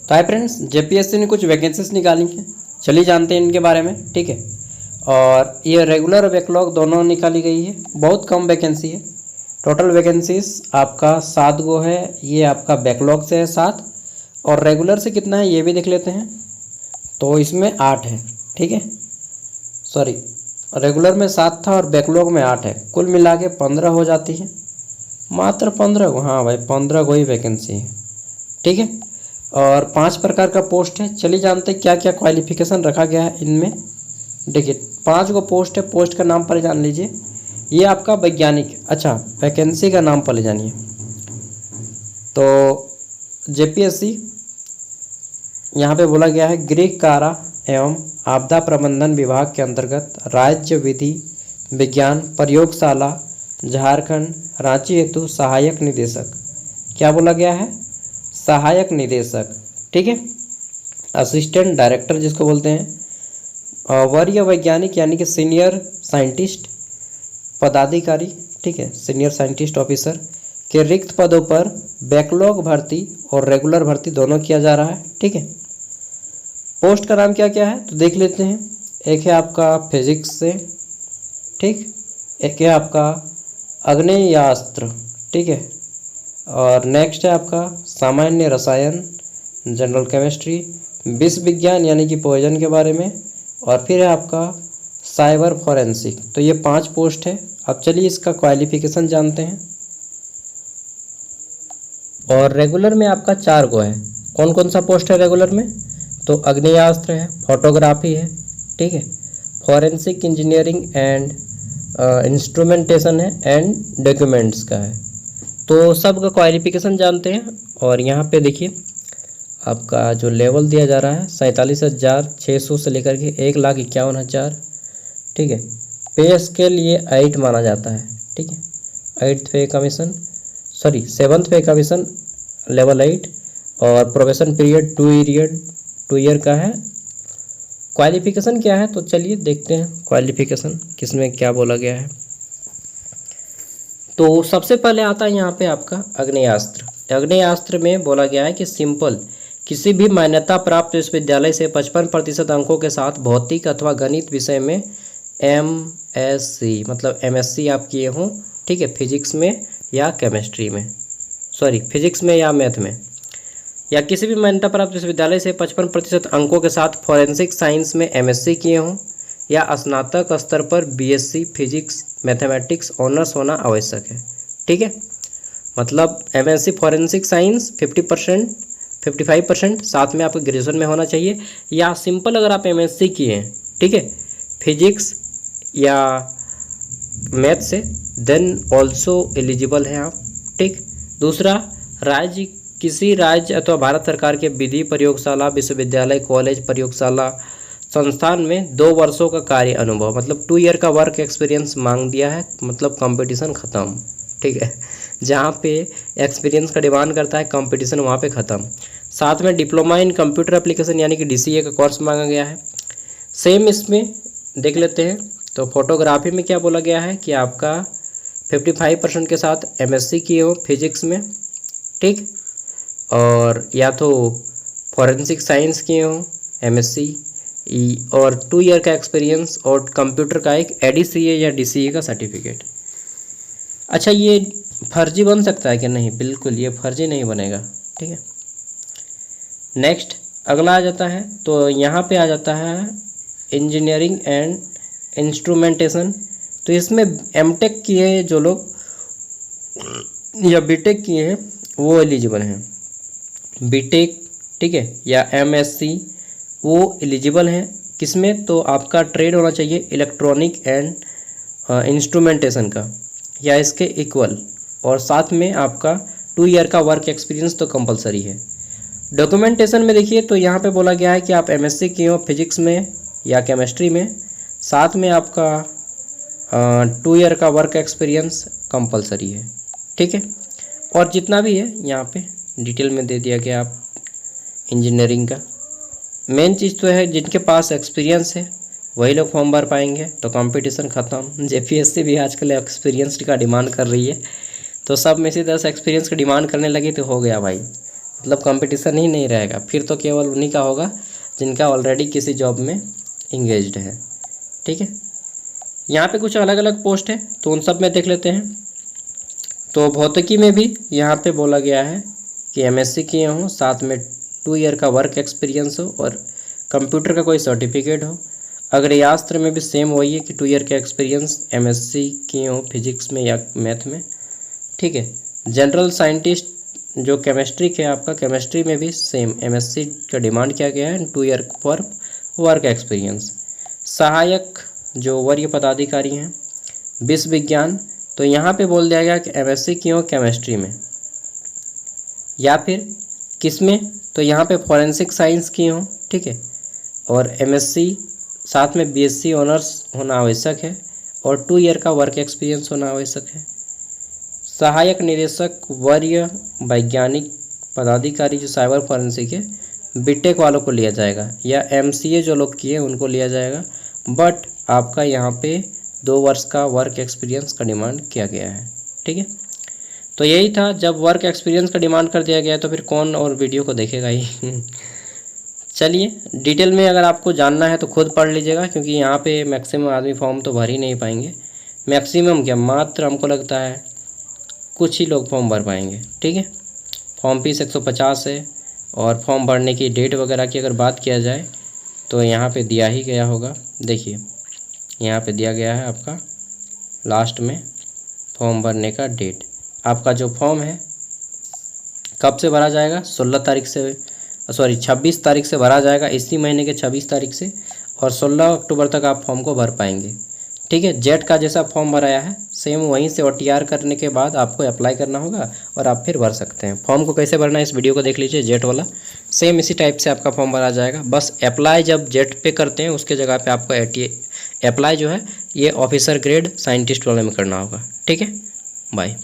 तो hi friends, JPSC ने कुछ वैकेंसीज निकाली हैं, चलिए जानते हैं इनके बारे में। ठीक है, और ये रेगुलर और बैकलॉग दोनों निकाली गई है। बहुत कम वैकेंसी है। टोटल वैकेंसीज आपका 7 गो है। ये आपका बैकलॉग से है 7, और रेगुलर से कितना है ये भी देख लेते हैं। तो इसमें 8 है। ठीक है, सॉरी, रेगुलर में 7 था और बैकलॉग में 8 है। कुल मिला के 15 हो जाती है। मात्र 15 को, हाँ भाई 15 को ही वैकेंसी है। ठीक है, और 5 प्रकार का पोस्ट है। चलिए जानते हैं क्या क्या क्वालिफिकेशन रखा गया है इनमें। देखिए 5 गो पोस्ट है। पोस्ट का नाम पहले जान लीजिए। ये आपका वैज्ञानिक, अच्छा वैकेंसी का नाम पहले जानिए। तो जेपीएससी यहाँ पे बोला गया है गृह कारा एवं आपदा प्रबंधन विभाग के अंतर्गत राज्य विधि विज्ञान प्रयोगशाला झारखंड रांची हेतु सहायक निदेशक। क्या बोला गया है? सहायक निदेशक। ठीक है, असिस्टेंट डायरेक्टर जिसको बोलते हैं, वरीय वैज्ञानिक यानी कि सीनियर साइंटिस्ट पदाधिकारी। ठीक है, सीनियर साइंटिस्ट ऑफिसर के रिक्त पदों पर बैकलॉग भर्ती और रेगुलर भर्ती दोनों किया जा रहा है। ठीक है, पोस्ट का नाम क्या क्या है तो देख लेते हैं। एक है आपका फिजिक्स से, ठीक, एक है आपका आग्नेयास्त्र। ठीक है, और नेक्स्ट है आपका सामान्य रसायन जनरल केमिस्ट्री, विष विज्ञान यानी कि पॉइजन के बारे में, और फिर है आपका साइबर फॉरेंसिक। तो ये 5 पोस्ट है। अब चलिए इसका क्वालिफिकेशन जानते हैं। और रेगुलर में आपका 4 गो है। कौन कौन सा पोस्ट है रेगुलर में? तो आग्नेयास्त्र है, फोटोग्राफी है, ठीक है, फॉरेंसिक इंजीनियरिंग एंड इंस्ट्रूमेंटेशन है, एंड डॉक्यूमेंट्स का है। तो सब का क्वालिफिकेशन जानते हैं। और यहाँ पे देखिए आपका जो लेवल दिया जा रहा है 47,600 से लेकर के 1,51,000। ठीक है, पे स्केल ये 8 माना जाता है। ठीक है, 8th पे कमीशन, सॉरी 7th पे कमीशन लेवल 8, और प्रोबेशन पीरियड 2 ईयर का है। क्वालिफिकेशन क्या है तो चलिए देखते हैं क्वालिफिकेशन किसमें क्या बोला गया है। तो सबसे पहले आता है यहाँ पे आपका आग्नेयास्त्र। आग्नेयास्त्र में बोला गया है कि सिंपल किसी भी मान्यता प्राप्त विश्वविद्यालय से 55% अंकों के साथ भौतिक अथवा गणित विषय में MSc मतलब MSc आप किए हों। ठीक है, फिजिक्स में या केमिस्ट्री में, सॉरी फिजिक्स में या मैथ में, या किसी भी मान्यता प्राप्त विश्वविद्यालय से 55% अंकों के साथ फॉरेंसिक साइंस में MSc किए हों, या स्नातक स्तर पर BSc फिजिक्स मैथमेटिक्स ऑनर्स होना आवश्यक है। ठीक है, मतलब MSc फॉरेंसिक साइंस 50%, 55%, साथ में आपका ग्रेजुएशन में होना चाहिए। या सिंपल अगर आप MSc किए हैं, ठीक है, फिजिक्स या मैथ से, देन ऑल्सो एलिजिबल हैं आप। ठीक, दूसरा, राज्य किसी राज्य अथवा भारत सरकार के विधि प्रयोगशाला विश्वविद्यालय कॉलेज प्रयोगशाला संस्थान में 2 वर्षों का कार्य अनुभव, मतलब 2 ईयर का वर्क एक्सपीरियंस मांग दिया है। मतलब कंपटीशन ख़त्म। ठीक है, जहाँ पे एक्सपीरियंस का डिमांड करता है कंपटीशन वहाँ पे ख़त्म। साथ में डिप्लोमा इन कंप्यूटर एप्लीकेशन यानी कि DCA का कोर्स मांगा गया है। सेम इसमें देख लेते हैं। तो फोटोग्राफी में क्या बोला गया है कि आपका 55% के साथ MSc किए हो फिजिक्स में, ठीक, और या तो फॉरेंसिक साइंस किए हो MSc, और 2 ईयर का एक्सपीरियंस, और कंप्यूटर का एक ADCA या DCA का सर्टिफिकेट। अच्छा, ये फर्जी बन सकता है कि नहीं? बिल्कुल ये फर्जी नहीं बनेगा। ठीक है, नेक्स्ट अगला आ जाता है। तो यहाँ पे आ जाता है इंजीनियरिंग एंड इंस्ट्रूमेंटेशन। तो इसमें MTech किए जो लोग या BTech किए हैं वो एलिजिबल हैं। BTech, ठीक है, या MSc वो एलिजिबल हैं। किसमें? तो आपका ट्रेड होना चाहिए इलेक्ट्रॉनिक एंड इंस्ट्रूमेंटेशन का या इसके इक्वल, और साथ में आपका 2 ईयर का वर्क एक्सपीरियंस तो कंपलसरी है। डॉक्यूमेंटेशन में देखिए तो यहाँ पे बोला गया है कि आप MSc किए हो फिजिक्स में या केमिस्ट्री में, साथ में आपका 2 ईयर का वर्क एक्सपीरियंस कंपलसरी है। ठीक है, और जितना भी है यहाँ पे डिटेल में दे दिया गया आप इंजीनियरिंग का। मेन चीज़ तो है जिनके पास एक्सपीरियंस है वही लोग फॉर्म भर पाएंगे। तो कंपटीशन ख़त्म। जेपीएससी भी आजकल एक्सपीरियंस का डिमांड कर रही है, तो सब में से 10 एक्सपीरियंस का डिमांड करने लगी तो हो गया भाई, मतलब कंपटीशन ही नहीं रहेगा, फिर तो केवल उन्हीं का होगा जिनका ऑलरेडी किसी जॉब में इंगेज्ड है। ठीक है, यहाँ पे कुछ अलग अलग पोस्ट है तो उन सब में देख लेते हैं। तो भौतिकी में भी यहाँ पे बोला गया है कि एमएससी किए हों, साथ में 2 ईयर का वर्क एक्सपीरियंस हो और कंप्यूटर का कोई सर्टिफिकेट हो। अग्रयास्त्र में भी सेम वही है कि 2 ईयर का एक्सपीरियंस, एमएससी किए हों फिजिक्स में या मैथ में। ठीक है, जनरल साइंटिस्ट जो केमिस्ट्री के आपका, केमिस्ट्री में भी सेम एमएससी का डिमांड किया गया है, 2 ईयर फॉर वर्क एक्सपीरियंस। सहायक जो वरीय पदाधिकारी हैं, विश्व विज्ञान, तो यहाँ पे बोल दिया गया कि एमएससी की हो केमिस्ट्री में या फिर किस में, तो यहाँ पे फॉरेंसिक साइंस की हो। ठीक है, और एमएससी साथ में बीएससी ऑनर्स होना आवश्यक है और 2 ईयर का वर्क एक्सपीरियंस होना आवश्यक है। सहायक निदेशक वरीय वैज्ञानिक पदाधिकारी जो साइबर फॉरेंसिक है, बीटेक वालों को लिया जाएगा या एमसीए जो लोग किए उनको लिया जाएगा, बट आपका यहाँ पे 2 वर्ष का वर्क एक्सपीरियंस का डिमांड किया गया है। ठीक है, तो यही था, जब वर्क एक्सपीरियंस का डिमांड कर दिया गया तो फिर कौन और वीडियो को देखेगा ही। चलिए, डिटेल में अगर आपको जानना है तो खुद पढ़ लीजिएगा, क्योंकि यहाँ पे मैक्सिमम आदमी फॉर्म तो भर ही नहीं पाएंगे। मैक्सिमम क्या, मात्र हमको लगता है कुछ ही लोग फॉर्म भर पाएंगे। ठीक है, फॉर्म फीस 150 है और फॉर्म भरने की डेट वगैरह की अगर बात किया जाए तो यहाँ पे दिया ही गया होगा। देखिए यहाँ पे दिया गया है आपका लास्ट में फॉर्म भरने का डेट। आपका जो फॉर्म है कब से भरा जाएगा, 26 तारीख से भरा जाएगा, इसी महीने के 26 तारीख से, और 16 अक्टूबर तक आप फॉर्म को भर पाएंगे। ठीक है, जेट का जैसा फॉर्म भराया है सेम वहीं से OTR करने के बाद आपको अप्लाई करना होगा और आप फिर भर सकते हैं। फॉर्म को कैसे भरना है इस वीडियो को देख लीजिए, जेट वाला सेम इसी टाइप से आपका फॉर्म भरा जाएगा। बस अप्लाई जब जेट पे करते हैं उसके जगह पे आपको अप्लाई जो है ये ऑफिसर ग्रेड साइंटिस्ट वाले में करना होगा। ठीक है, बाय।